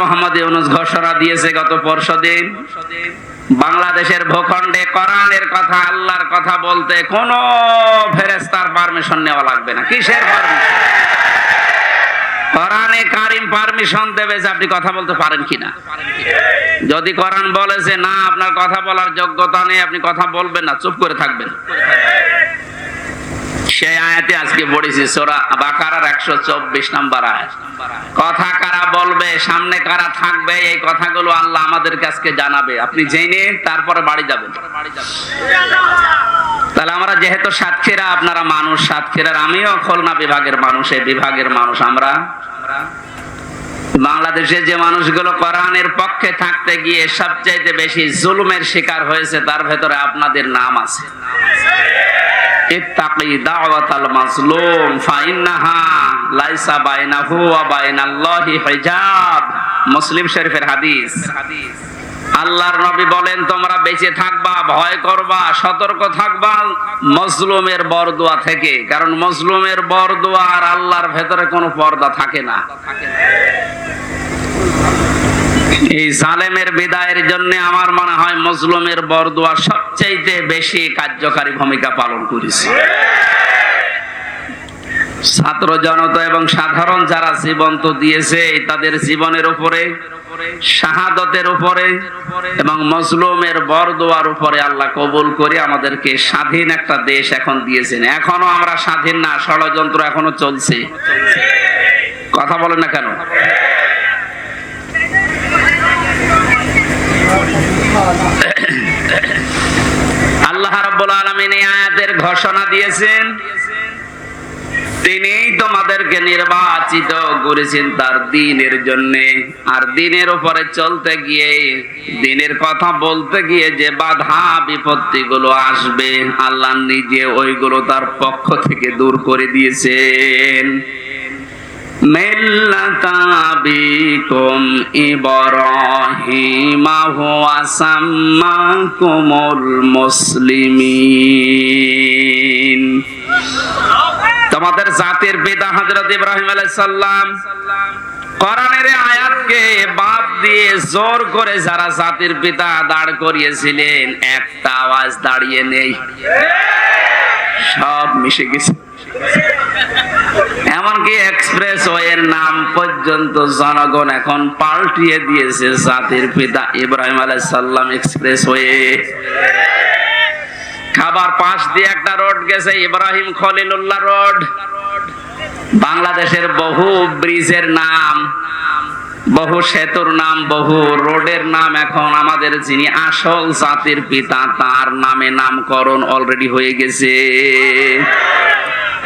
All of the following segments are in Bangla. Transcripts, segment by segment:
মোহাম্মদ ইউনূস ঘোষণা দিয়েছে গত পরশুদিন, বাংলাদেশের ভূখণ্ডে কোরআনের কথা, আল্লাহর কথা বলতে কোনো ফেরেশতার পারমিশন নেওয়া লাগবে না। কিসের পারমিশন? কোরআনে কারীম পারমিশন দেবে যে আপনি কথা বলতে পারেন কিনা। যদি কোরআন বলে যে না, আপনার কথা বলার যোগ্যতা নেই, আপনি কথা বলবেন না, চুপ করে থাকবেন, সেই আয়াতে আজকে পড়েছি সূরা বাকারার 124 নম্বর আয়াত। কথা কারা বলবে, সামনে কারা থাকবে, এই কথাগুলো আল্লাহ আমাদেরকে আজকে জানাবে। আপনি জেনে তারপরে বাড়ি যাবেন। তাহলে আমরা যেহেতু সাতক্ষীরা, আপনারা মানুষ সাতক্ষীরার, আমিও খুলনা বিভাগের মানুষ, এই বিভাগের মানুষ। আমরা বাংলাদেশে যে মানুষগুলো কোরআনের পক্ষে থাকতে গিয়ে সবচাইতে বেশি জুলুমের শিকার হয়েছে, তার ভেতরে আপনাদের নাম আছে। ইত্তাকি দাওয়াতাল মাজলুম ফাইন্নাহা লাইসা বাইনাহু ওয়া বাইনাল্লাহি হিজাব। মুসলিম শরীফের হাদিস। আল্লাহর নবী বলেন, তোমরা বেঁচে থাকবা, ভয় করবা, সতর্ক থাকবা মজলুমের বরদুয়া থেকে, কারণ মজলুমের বরদুয়া আর আল্লাহর ভেতরে কোনো পর্দা থাকে না। এই জালেমের বিদায়ের জন্য আমার মনে হয় মজলুমের বরদুয়া সবচেয়ে বেশি কার্যকারী ভূমিকা পালন করেছে। ছাত্র জনতা এবং সাধারণ যারা জীবন তো দিয়েছে, তাদের জীবনের উপরে, শাহাদতের উপরে এবং মজলুমের বরদুয়ার উপরে আল্লাহ কবুল করে আমাদেরকে স্বাধীন একটা দেশ এখন দিয়েছেন। এখনো আমরা স্বাধীন না, ষড়যন্ত্র এখনো চলছে। কথা বলেন না কেন? আল্লাহ রাব্বুল আলামিন এই আয়াতের ঘোষণা দিয়েছেন, তিনিই তোমাদেরকে নির্বাচিত করেছেন তার দ্বীনের জন্য। আর দ্বীনের উপরে চলতে গিয়ে, দ্বীনের কথা বলতে গিয়ে যে বাধা বিপত্তিগুলো আসবে, আল্লাহ নিজে ওইগুলো তার পক্ষ থেকে দূর করে দিয়েছেন। মিল্লাতা আবিকুম ইব্রাহিমা হুয়া সাম্মাকুমুল মুসলিমিন। তোমাদের জাতির পিতা হযরত ইব্রাহিম আলাইহিস সালাম, কোরআনের আয়াতকে বাদ দিয়ে জোর করে যারা জাতির পিতা দাঁড় করিয়েছিলেন, একটা আওয়াজ দাঁড়িয়ে নেই, সব মিশে গেছে। এমনকি এক্সপ্রেসওয়ের নাম পর্যন্ত জনগণ এখন পাল্টিয়ে দিয়েছে জাতির পিতা ইব্রাহিম আলাইহিস সালাম এক্সপ্রেসওয়ে। খাবার পাশ দিয়ে একটা রোড গেছে, ইব্রাহিম খলিলুল্লাহ রোড। বাংলাদেশের বহু ব্রিজের নাম, বহু সেতুর নাম, বহু রোডের নাম এখন আমাদের যিনি আসল জাতির পিতা তার নামে নামকরণ অলরেডি হয়ে গেছে।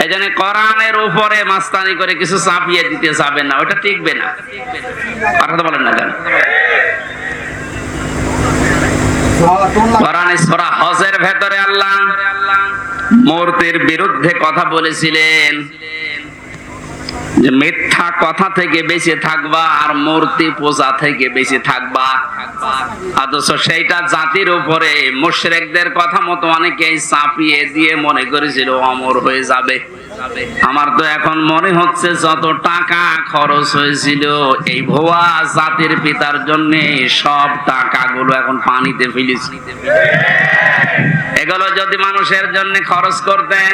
এজন্য কোরআনের উপরে মাস্তানি করে কিছু চাপিয়ে দিতে যাবেন না, ওটা টিকবে না। কথা বলেন না কেন? কোরআনে সূরা হজের ভেতরে আল্লাহ মূর্তির বিরুদ্ধে কথা বলেছিলেন যে মিথ্যা কথা থেকে বেঁচে থাকবা আর মূর্তি পূজা থেকে বেঁচে থাকবা। অথচ সেইটা জাতির উপরে মুশরিকদের কথা মতো অনেকেই চাপিয়ে দিয়ে মনে করেছিল অমর হয়ে যাবে। আমার তো এখন মনে হচ্ছে যত টাকা খরচ হয়েছিল এই ভুয়া জাতির পিতার জন্য, সব টাকাগুলো এখন পানিতে ফেলেছি। এগুলো যদি মানুষের জন্য খরচ করতেন,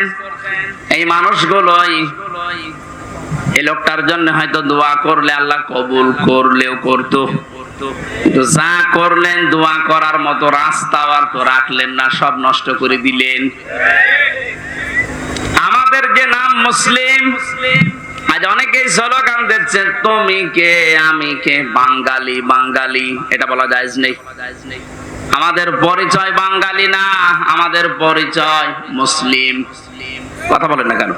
এই মানুষগুলোই এই লোকটার জন্য হয়তো দোয়া করলে আল্লাহ কবুল করলেও করতো, কিন্তু যা করলেন দোয়া করার মতো রাস্তা আর তো রাখলেন না, সব নষ্ট করে দিলেন। আমাদের যে নাম মুসলিম, আজ অনেকেই স্লোগান দিচ্ছে তুমি কে আমি কে, বাঙালি বাঙালি, এটা বলা জায়েজ নেই। আমাদের পরিচয় বাঙালি না, আমাদের পরিচয় মুসলিম। কথা বলেন না কেন?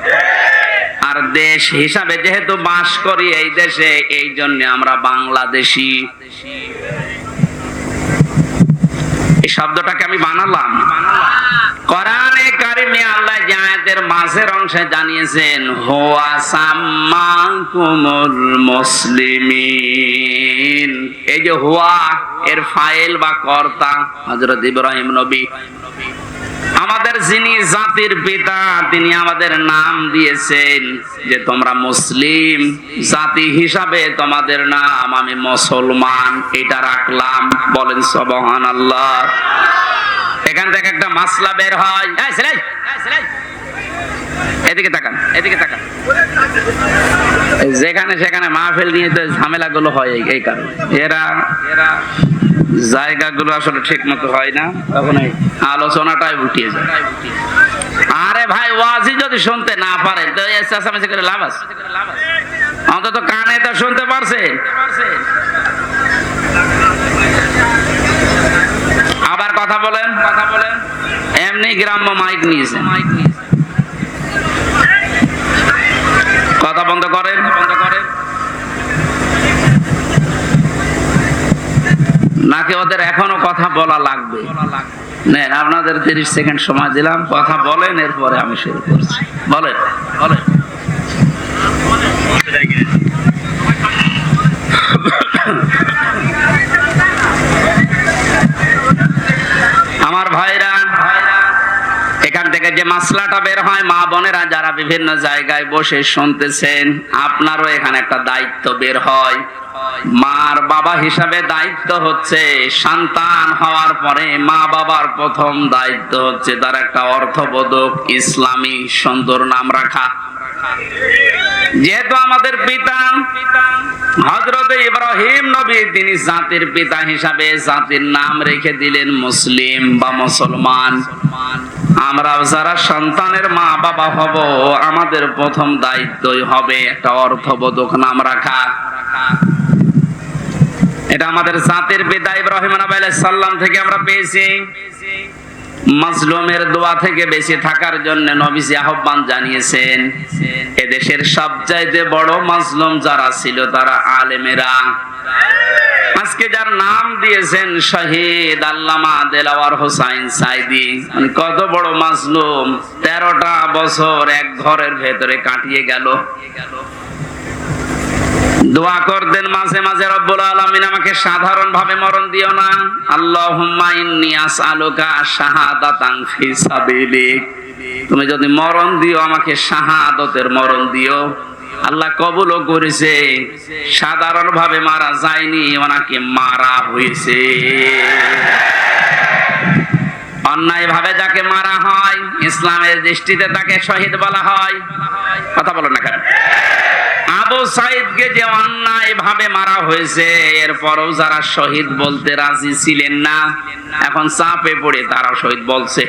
আর দেশ হিসাবে যেহেতু বাস করি এই দেশে, এই জন্য আমরা বাংলাদেশি। এই শব্দটাকে আমি বানালাম। কোরআনে কারিমে আল্লাহ যে আয়াতের মাঝের অংশে জানিয়েছেন হুয়া সাম্মাকুমুল মুসলিমিন, এই যে হুয়া এর ফাইল বা কর্তা হযরত ইব্রাহিম নবী। আমাদের যিনি জাতির পিতা তিনি আমাদের নাম দিয়েছেন যে তোমরা মুসলিম জাতি হিসাবে তোমাদের নাম আমি মুসলমান এটা রাখলাম। বলেন সুবহানাল্লাহ। এখান থেকে একটা মাসলা বের হয়। এই ছেলে, এদিকে তাকান, এদিকে তাকান। যেখানে সেখানে মাহফিল নিয়ে তো ঝামেলাগুলো হয় এই কারণে। এরা জায়গাগুলো আসলে ঠিক মতো হয় না, তখন আলোচনাটাই উঠিয়ে যায়। আরে ভাই, ওয়াজি যদি শুনতে না পারেন তো চেঁচামেচি করে লাভ আছে? অন্তত কানে তো শুনতে পারছে। আবার কথা বলেন, কথা বলেন। এমনি গ্রাম্য মাইক নিয়েছে, কথা বন্ধ করেন, বন্ধ করেন। নাকি ওদের এখনো কথা বলা লাগবে? নেন, আপনাদের 30 সেকেন্ড সময় দিলাম, কথা বলেন, এরপরে আমি শুরু করছি। বলেন, বলেন। আমার ভাইরা, এখান থেকে যে মাসলাটা বের হয়, মা বোনেরা যারা বিভিন্ন জায়গায় বসে শুনতেছেন, আপনারও এখানে একটা দায়িত্ব বের হয়। মার বাবা হিসাবে দায়িত্ব হচ্ছে সন্তান হওয়ার পরে মা বাবার প্রথম দায়িত্ব হচ্ছে তার একটা অর্থবোধক ইসলামী সুন্দর নাম রাখা। যেহেতু আমাদের পিতা হযরত ইব্রাহিম নবী তিনি জাতির পিতা হিসাবে জাতির নাম রেখে দিলেন মুসলিম বা মুসলমান, আমরাও যারা সন্তানের মা বাবা হব আমাদের প্রথম দায়িত্বই হবে একটা অর্থবোধক নাম রাখা। এটা আমাদের জাতির পিতা ইব্রাহিম আলাইহিস সালাম থেকে আমরা পেয়েছি। মাজলুমের দোয়া থেকে বেঁচে থাকার জন্য নবীজি আহ্বান জানিয়েছেন। এদেশের সবচাইতে বড় মাজলুম যারা ছিল তারা আলেমেরা। আজকে যার নাম দিয়েছেন শহীদ আল্লামা দেলাওয়ার হোসাইন সাইদি, কত বড় মাজলুম, 13টা বছর এক ঘরের ভেতরে কাটিয়ে গেল। দোয়া করতেন মাঝে মাঝে, রব্বুল আলামিন আমাকে সাধারণ ভাবে মরণ দিও না, আল্লাহুম্মা ইন্নী আসআলুকা শাহাদাতান ফি সাবিলিক, তুমি যদি মরণ দিও আমাকে শাহাদাতের মরণ দিও। আল্লাহ কবুলও করেছে, সাধারণ ভাবে মারা যায়নি, ওনাকে মারা হয়েছে। অন্যায় ভাবে যাকে মারা হয় ইসলামের দৃষ্টিতে তাকে শহীদ বলা হয়। কথা বলো না কেন? আবু সাইদকে যে অন্যায় ভাবে মারা হয়েছে, এরপরও যারা শহীদ বলতে রাজি ছিলেন না, এখন চাপে পড়ে তারা শহীদ বলছে।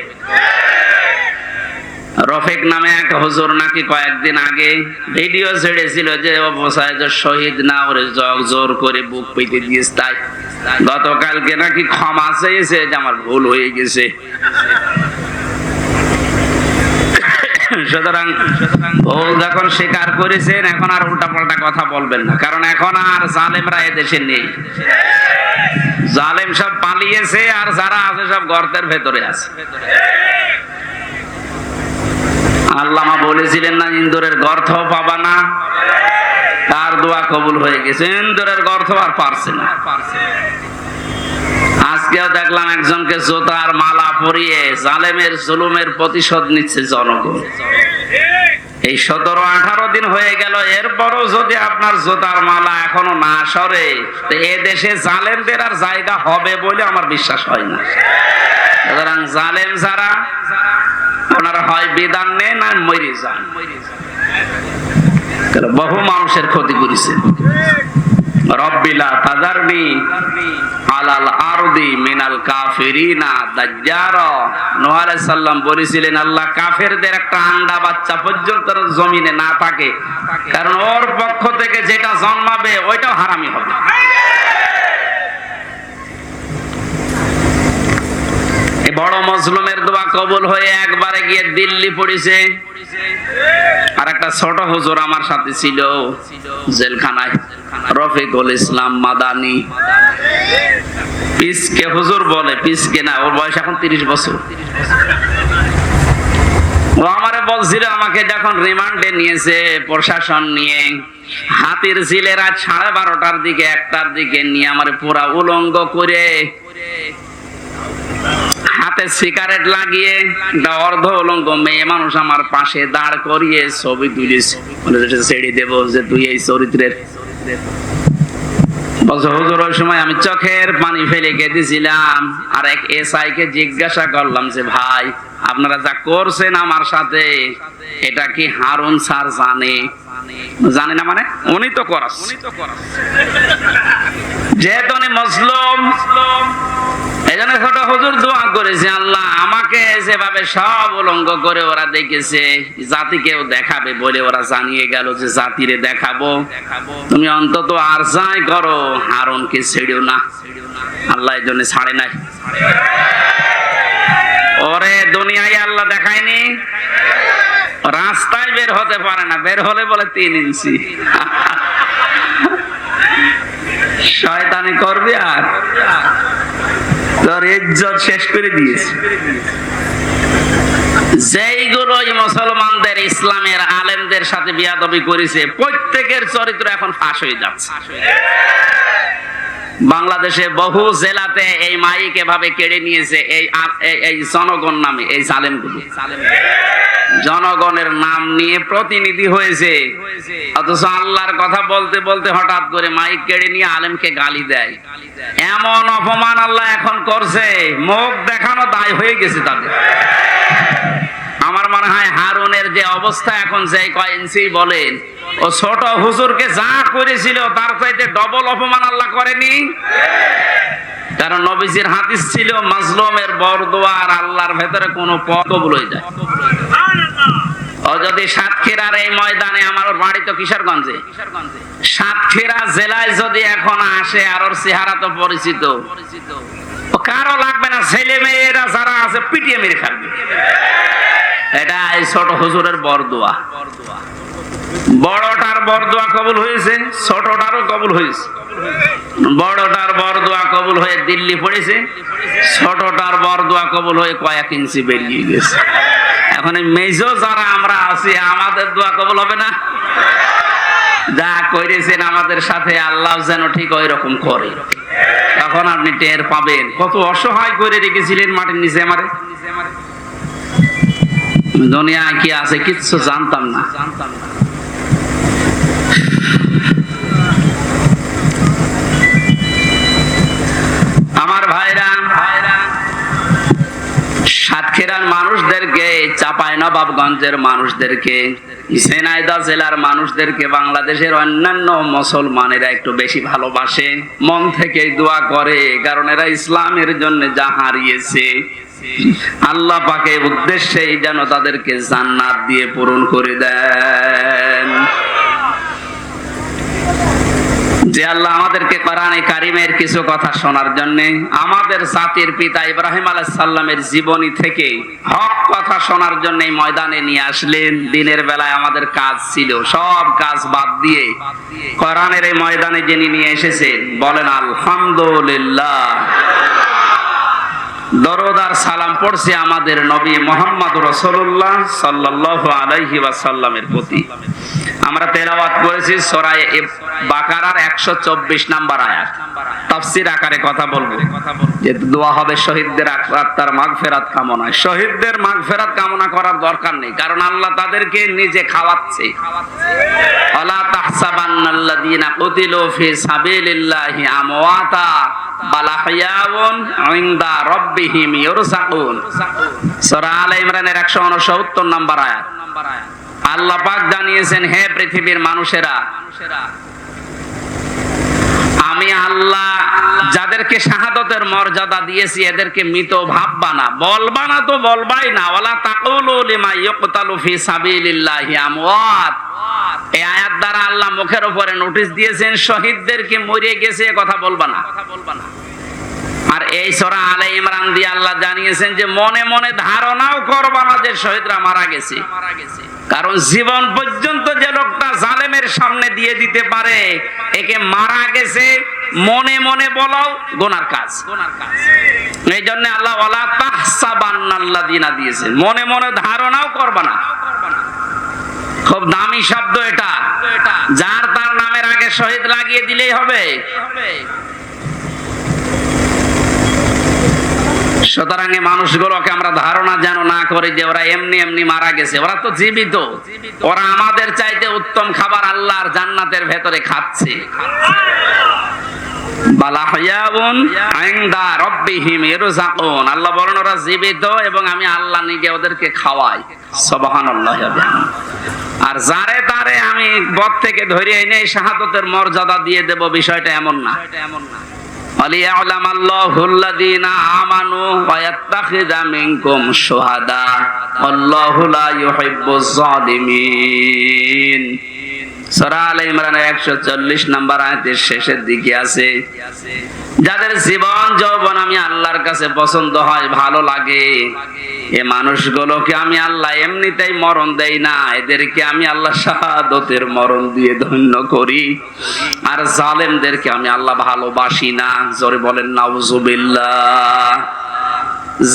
রফিক নামে এক হুজুর নাকি কয়েকদিন আগে ভিডিও ছেড়েছিল যে আবু সাইদ শহীদ না, ওরে জোর করে বুক পেতে দিয়েছে। তাই গতকালকে নাকি ক্ষমা চেয়েছে যে আমার ভুল হয়ে গেছে। সুতরাং ভুল যখন স্বীকার করেছেন, এখন আর উল্টাপাল্টা কথা বলবেন না, কারণ এখন আর জালেমরা এদেশে নেই। জালেম সব পালিয়েছে, আর যারা আছে সব গর্তের ভেতরে আছে। আল্লামা বলেছিলেন না, ইন্দুরের গর্ত পাবা না, তার দোয়া কবুল হয়ে গেছে। ইন্দুরের গর্ত আর পারছে না। আজকেও দেখলাম একজনকে জোতার মালা পরিয়ে জালেমের জুলুমের প্রতিশোধ নিচ্ছে জনগণ। এই 17-18 দিন হয়ে গেল, এরপরও যদি আপনার জোতার মালা এখনো না সরে, তো এ দেশে জালেমদের আর জায়গা হবে বলে আমার বিশ্বাস হয় না। সুতরাং জালেম যারা, ওনারা হয় বিধান নেন আর মরে যান। বহু মানুষের ক্ষতি করেছে। রব্বিলা তাজারনি আলাল আরদি মিনাল কাফিরিনা দাজ্জারা। নূহ আলাইহিস সালাম বলেছিলেন, আল্লাহ কাফেরদের একটা আন্ডা বাচ্চা পর্যন্ত জমিনে না থাকে, কারণ ওর পক্ষ থেকে যেটা জন্মাবে ওইটাও হারামি হবে। এই বড় মাজলুমের দোয়া কবুল হয়ে একবারে গিয়ে দিল্লি পড়েছে। আর একটা ছোট হুজুর আমার সাথে ছিল জেলখানায়, রফিকুল ইসলাম মাদানী। পিসকে হুজুর বলে, পিসকে না, ওর বয়স এখন 30 বছর। ও আমারে বলছিল, আমাকে যখন রিমান্ডে নিয়েছে প্রশাসন নিয়ে, হাতির ঝিলে রাত 12:30টার দিকে 1টার দিকে নিয়ে আমারে পুরা উলঙ্গ করে হাতে ঠোঁটে সিগারেট লাগিয়ে একটা অর্ধ উলঙ্গ মেয়ে মানুষ আমার পাশে দাঁড় করিয়ে ছবি তুলেছে, ছেড়ে দেবো যে তুই এই চরিত্রের। বলছে হুজুর ওই সময় আমি চোখের পানি ফেলে কেঁদেছিলাম। আর এক এসআই কে জিজ্ঞাসা করলাম যে ভাই আপনারা যা করছেন আমার সাথে এটা কি হারুন স্যার জানে? জানে না মানে উনি তো করাস, যেহেতু উনি মুসলিম এই জন্য ছোট হুজুর দোয়া করেছে আল্লাহ আমাকে যেভাবে সব উলঙ্গ করে ওরা দেখেছে জাতিকেও দেখাবে বলে ওরা জানিয়ে গেল যে জাতিরে দেখাবো, তুমি অন্তত আর যাই করো হারুনকে ছেড়েও না। আল্লাহ এই জন্য ছাড়ে নাই। ওরে দুনিয়ায় আল্লাহ দেখায়নি, রাস্তায় বের হতে পারে না, বের হলে বলে 3 ইঞ্চি। শয়তানি করবে আর তোর ইজ্জত শেষ করে দিয়েছে। যেইগুলোই মুসলমানদের ইসলামের আলেমদের সাথে বিয়াদবি করেছে প্রত্যেকের চরিত্র এখন ফাঁস হয়ে যাচ্ছে। বাংলাদেশে বহু জেলাতে এই মাইক এভাবে কেড়ে নিয়েছে এই জনগণ নামে এই জালেমগুলো। জনগণের নাম নিয়ে প্রতিনিধি হয়েছে, অথচ আল্লাহর কথা বলতে বলতে হঠাৎ করে মাইক কেড়ে নিয়ে আলেমকে গালি দেয়। এমন অপমান আল্লাহ এখন করছে, মুখ দেখানো দায় হয়ে গেছে তাদের। আমার মনে হয় হারুনের যে অবস্থা এখন, যে কয় ইঞ্চি বলেন, ও ছোট হুজুরকে যা করেছিল তার চাইতে ডবল অপমান আল্লাহ করেনি। কারণ নবীজির হাদিস ছিল মাজলুমের বরদোয়া আর আল্লাহর ভেতরে কোনো পথ কবুল হয়ে যায়। ও যদি সাতক্ষীরার এই ময়দানে, আমার বাড়ি তো কিশোরগঞ্জে, সাতক্ষীরা জেলায় যদি এখন আসে আর ওর চেহারা তো পরিচিত, ও কারো লাগবে না, ছেলে মেয়েরা যারা আছে পিটিয়ে মেরে ফেলবে। এটা এই ছোট হুজুরের বরদোয়া। বড়টার বরদোয়া কবুল হয়েছে, ছোটটারও কবুল হয়েছে। বড়টার বরদোয়া কবুল হয়ে দিল্লি পড়েছে, ছোটটার বরদোয়া কবুল হয়ে কয়েক ইঞ্চি বেরিয়ে গেছে। এখন এই মেজো যারা আমরা আছি আমাদের দোয়া কবুল হবে না? যা করেছেন আমাদের সাথে আল্লাহ যেন ঠিক ওই রকম করে, তখন আপনি টের পাবেন কত অসহায় করে রেখেছিলেন মাটির নিচে। আমারে দুনিয়া কি আছে কিচ্ছু জানতাম না। আমার ভাইরা, সাতক্ষীরার মানুষদেরকে, চাঁপাইনবাবগঞ্জের মানুষদেরকে, ঝিনাইদহ জেলার মানুষদেরকে বাংলাদেশের অন্যান্য মুসলমানেরা একটু বেশি ভালোবাসে, মন থেকে দোয়া করে, কারণ এরা ইসলামের জন্য যা হারিয়েছে আল্লাহ পাকের উদ্দেশ্যে যেন তাদেরকে জান্নাত দিয়ে পূরণ করে দেন। যে আল্লাহ আমাদেরকে কোরআনে কারিমের কিছু কথা শোনার জন্য, আমাদের জাতির পিতা ইব্রাহিম আলাইহিস সালামের জীবনী থেকে হক কথা শোনার জন্য ময়দানে নিয়ে আসলেন। দিনের বেলায় আমাদের কাজ ছিল, সব কাজ বাদ দিয়ে কোরআনের এই ময়দানে যিনি নিয়ে এসেছেন, বলেন আলহামদুলিল্লাহ। দরুদ আর সালাম পড়ছি আমাদের নবী মুহাম্মদ রাসূলুল্লাহ সাল্লাল্লাহু আলাইহি ওয়াসাল্লামের প্রতি। আমরা তেলাওয়াত করেছি সূরা বাকারার 124 নাম্বার আয়াত। তাফসীর আকারে কথা বলবো, যে দোয়া হবে শহীদদের আত্মার মাগফিরাত কামনায়। শহীদদের মাগফিরাত কামনা করার দরকার নেই, কারণ আল্লাহ তাদেরকে নিজে খাওয়াচ্ছে। ওয়ালা তাহসাবান্নাল্লাযীনা কুতিলু ফি সাবিলিল্লাহি আমওয়াতা বাল আহইয়াউন ইনদা রাব্বিহিম ইরযাকুন। সূরা আলে ইমরানের 169 নাম্বার আয়াত। আল্লাহ পাক জানিয়েছেন, হে পৃথিবীর মানুষেরা, আমি আল্লাহ যাদেরকে শাহাদাতের মর্যাদা দিয়েছি এদেরকে মৃত ভাববা না, বলবা না তো বলবাই না। ওয়ালা তাকুলু লিমা ইউকতালু ফি সাবিলিল্লাহি আমওয়াত। এই আয়াত দ্বারা আল্লাহ মুখের উপরে নোটিশ দিয়েছেন, শহীদদেরকে মরে গেছে কথা বলবা না। আর এই সূরা আলে ইমরান দিয়ে আল্লাহ জানিয়েছেন যে মনে মনে ধারণাও করবা না যে শহীদরা মারা গেছে। কারণ জীবন পর্যন্ত যে লোকটা জালেমের সামনে দিয়ে দিতে পারে একে মারা গেছে মনে মনে বলাও গুনার কাজ। এই জন্য আল্লাহ ওয়ালা তাহসাবান্নাল্লাযীনা দিয়েছেন, মনে মনে ধারণাও করবা না। খুব দামি শব্দ এটা, যার তার নামের আগে শহীদ লাগিয়ে দিলেই হবে। সুতরাং এই মানুষগুলোকে আমরা ধারণা যেন না করি যে ওরা এমনি এমনি মারা গেছে। ওরা তো জীবিত, ওরা আমাদের চাইতে উত্তম খাবার আল্লাহর জান্নাতের ভেতরে খাচ্ছে। আল্লাহ বলেন ওরা জীবিত এবং আমি আল্লাহ নিজে ওদেরকে খাওয়াই। সুবহানাল্লাহ। আর যারে তারে আমি বদ থেকে ধরে এনে শাহাদাতের মর্যাদা দিয়ে দেব, বিষয়টা এমন না। আল্লাহুল্লাযীনা আমানু ওয়া ইয়াত্তাখিযা মিনকুম শুহাদা আল্লাহু লা ইউহিব্বুজ জালিমিন। সূরা আলে ইমরানের 140 নম্বর আয়াতের শেষের দিকে আছে, যাদের জীবন যৌবন আমি আল্লাহর কাছে পছন্দ হয়, ভালো লাগে, এ মানুষগুলোকে আমি আল্লাহ এমনিতেই মরণ দেই না, এদেরকে আমি আল্লাহ শাহাদাতের মরণ দিয়ে ধন্য করি। আর জালেমদেরকে আমি আল্লাহ ভালোবাসি না। জোরে বলেন নাউজুবিল্লাহ।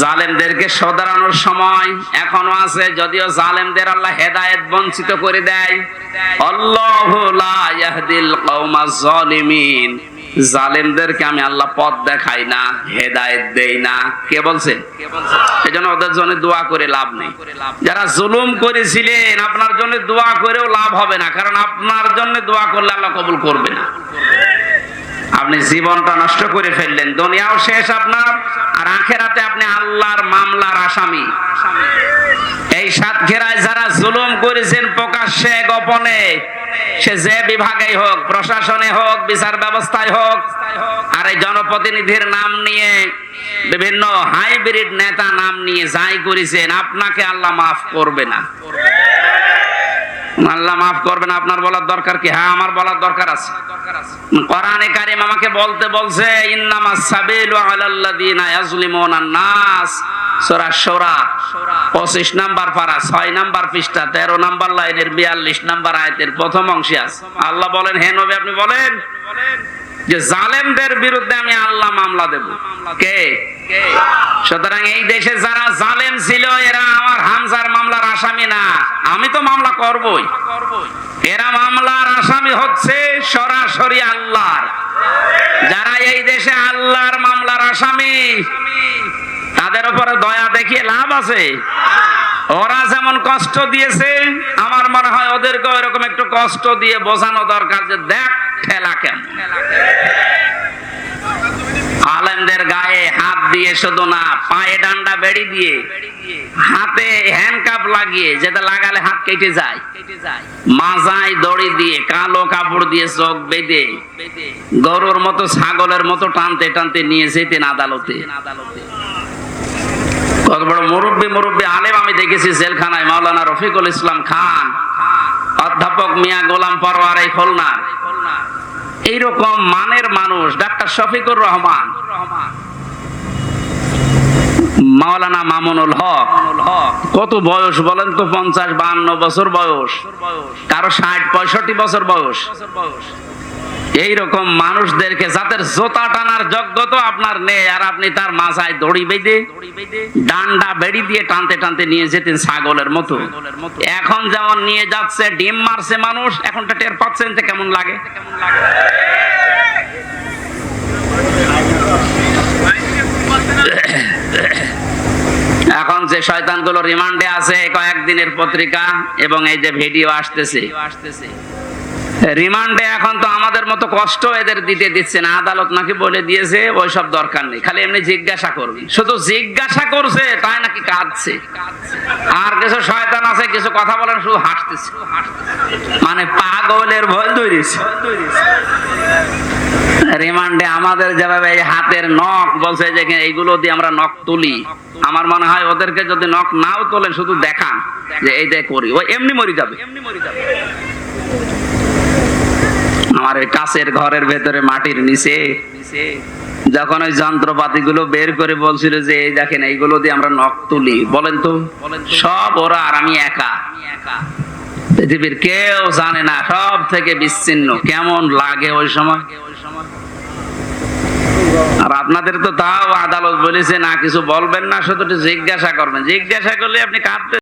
জালেমদেরকে শোধরানোর সময় এখনো আছে, যদিও জালেমদের আল্লাহ হেদায়েত বঞ্চিত করে দেয়। আল্লাহু লা ইয়াহদিল কওমাজ জালিমিন। জালেমদেরকে আমি আল্লাহ পথ দেখাই না, হেদায়েত দেই না। কে বলছে? এজন্য ওদের জন্য দোয়া করে লাভ নেই। যারা জুলুম করেছিলেন আপনার জন্য দোয়া করেও লাভ হবে না, কারণ আপনার জন্য দোয়া করলে আল্লাহ কবুল করবে না। আপনি জীবনটা নষ্ট করে ফেললেন, দুনিয়াও শেষ আপনার, আর আখিরাতে আপনি আল্লাহর মামলার আসামি। এই সাতক্ষীরায় যারা জুলুম করেছেন প্রকাশ্যে গোপনে, সে যে বিভাগেই হোক, প্রশাসনে হোক, বিচার ব্যবস্থায় হোক, আর এই জনপ্রতিনিধির নাম নিয়ে, বিভিন্ন হাইব্রিড নেতা নাম নিয়ে যাই করেছেন, আপনাকে আল্লাহ মাফ করবে না। আল্লাহ মাফ করবে না। আপনার বলার দরকার কি? হ্যাঁ, আমার বলার দরকার আছে। কোরআনে কারীম আমাকে বলতে বলছে, ইন্নামাস সাবিলু আলাল্লাযীনা ইয়াজলিমুনান নাস। সূরা শূরা 25 নাম্বার পারা 6 নাম্বার পৃষ্ঠা 13 নাম্বার লাইনের 42 নাম্বার আয়াতের প্রথম অংশে আছে। আল্লাহ বলেন, হে নবী আপনি বলেন যে জালেমদের বিরুদ্ধে আমি আল্লাহ মামলা দেব। কে? সুতরাং এই দেশে যারা জালেম ছিল এরা আমার হামজার মামলার আসামি না, আমি তো মামলা করবই। এরা মামলার আসামি হচ্ছে সরাসরি আল্লাহর। যারা এই দেশে আল্লাহর মামলার আসামি, তাদের উপরে দয়া দেখিয়ে লাভ আছে? ওরা যেমন কষ্ট দিয়েছে, আমার মনে হয় ওদেরকে এরকম একটু কষ্ট দিয়ে বোঝানো দরকার যে দেখ ঠেলা কেমন। আলেমদের গায়ে হাত দিয়ে শুধু না, পায়ে ডান্ডা বেড়ি দিয়ে, হাতে হ্যান্ডকাপ লাগিয়ে, যেটা লাগালে হাত কেটে যায়, মাজায় দড়ি দিয়ে, কালো কাপড় দিয়ে চোখ বেঁধে, গরুর মতো ছাগলের মতো টানতে টানতে নিয়ে যেতেন আদালতে। কত বড় মুরব্বী আলেম আমি দেখেছি জেলখানায়। মাওলানা রফিকুল ইসলাম খান, অধ্যাপক মিয়া গোলাম পরওয়ার এই খুলনার, এইরকম মানের মানুষ। ডাক্তার শফিকুর রহমান, মাওলানা মামুনুল হক, কত বয়স বলেন তো? 50-52 বছর বয়স, কারো 60-65 বছর বয়স। এইরকম মানুষদেরকে, যাদের জোতা টানার যোগ্যতা আপনার নেই, আর আপনি তার মাথায় দড়ি বেঁধে ডান্ডা বেড়ি দিয়ে টানতে টানতে নিয়ে যেতেন ছাগলের মতো। এখন যেমন নিয়ে যাচ্ছে, ডিম মারছে মানুষ, এখনটা টের পাচ্ছেন যে কেমন লাগে। এখন যে শয়তানগুলো রিমান্ডে আছে, কয়েকদিনের পত্রিকা এবং এই যে ভিডিও আসতেছে, রিমান্ডে এখন তো আমাদের মতো কষ্ট এদের দিতে দিচ্ছে না। আদালত নাকি বলে দিয়েছে ওইসব দরকার নেই, খালি এমনি জিজ্ঞাসা করবে। শুধু জিজ্ঞাসা করছে তাই নাকি কাঁদছে। আর কিছু শয়তান আছে, কিছু কথা বলেন শুধু হাসতেছে, মানে পাগলের ভয় ধরেছে। রিমান্ডে আমাদের যেভাবে এই হাতের নখ বলছে যে এইগুলো দিয়ে আমরা নখ তুলি, আমার মনে হয় ওদেরকে যদি নখ নাও তোলেন, শুধু দেখান যে এই যে করি, ও এমনি মরে যাবে। আমার ওই কাছের ঘরের ভেতরে মাটির নিচে যখন ওই যন্ত্রপাতি গুলো বের করে বলছিল যে এই দেখেন এইগুলো দিয়ে আমরা নখ তুলি, বলেন তো সব ওরা আর আমি একা। পৃথিবীর কেউ জানে না, সব থেকে বিচ্ছিন্ন। কেমন লাগে ওই সময়। আর আপনাদের তো তাও আদালত বলেছে না কিছু বলবেন না, শুধু জিজ্ঞাসা করবেন। জিজ্ঞাসা করলে আপনি কাঁদতে